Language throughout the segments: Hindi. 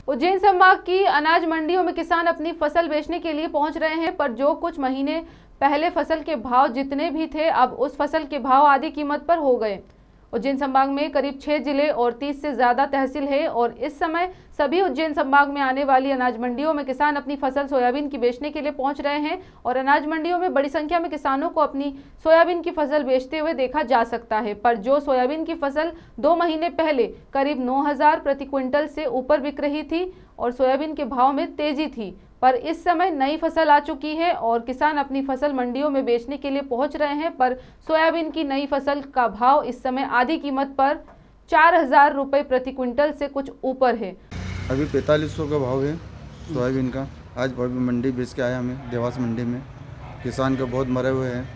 उज्जैन संभाग की अनाज मंडियों में किसान अपनी फसल बेचने के लिए पहुंच रहे हैं, पर जो कुछ महीने पहले फसल के भाव जितने भी थे, अब उस फसल के भाव आधी कीमत पर हो गए। उज्जैन संभाग में करीब 6 जिले और 30 से ज्यादा तहसील है और इस समय सभी उज्जैन संभाग में आने वाली अनाज मंडियों में किसान अपनी फसल सोयाबीन की बेचने के लिए पहुंच रहे हैं और अनाज मंडियों में बड़ी संख्या में किसानों को अपनी सोयाबीन की फसल बेचते हुए देखा जा सकता है। पर जो सोयाबीन की फसल 2 महीने पहले करीब 9,000 प्रति क्विंटल से ऊपर बिक रही थी और सोयाबीन के भाव में तेजी थी, पर इस समय नई फसल आ चुकी है और किसान अपनी फसल मंडियों में बेचने के लिए पहुंच रहे हैं। पर सोयाबीन की नई फसल का भाव इस समय आधी कीमत पर 4,000 रुपये प्रति क्विंटल से कुछ ऊपर है। अभी 4500 का भाव है सोयाबीन का। आज अभी मंडी बेच के आया हमें देवास मंडी में। किसान को बहुत मरे हुए हैं,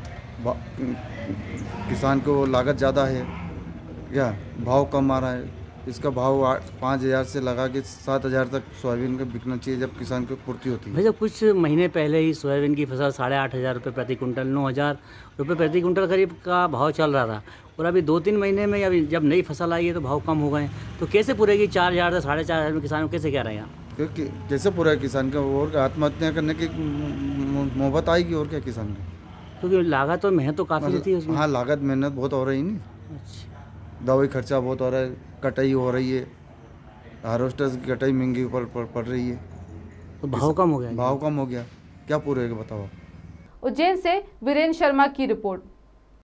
किसान को लागत ज़्यादा है, क्या भाव कम आ रहा है। इसका भाव 5,000 से लगा के 7,000 तक सोयाबीन का बिकना चाहिए जब किसान को पूर्ति होती है। भैया कुछ महीने पहले ही सोयाबीन की फसल 8,500 रुपये प्रति कुंटल, 9,000 रुपये प्रति कुंटल करीब का भाव चल रहा था और अभी 2-3 महीने में अभी जब नई फसल आई है तो भाव कम हो गए। तो कैसे पूरेगी 4,000 से 4,500 में किसान को कैसे क्या रहेगा? क्योंकि कैसे पूरा है किसान का, और आत्महत्या करने की मोहब्बत आएगी और क्या किसान का, क्योंकि लागत तो मेहनत तो काफ़ी रहती है उसमें। हाँ, लागत मेहनत बहुत हो रही है नहीं। अच्छा, दवाई खर्चा बहुत हो रहा है, कटाई हो रही है, हार्वेस्टर्स की कटाई महंगी पड़ रही है, तो भाव कम हो गया। भाव कम हो गया, क्या पूरेगा बताओ। उज्जैन से वीरेंद्र शर्मा की रिपोर्ट।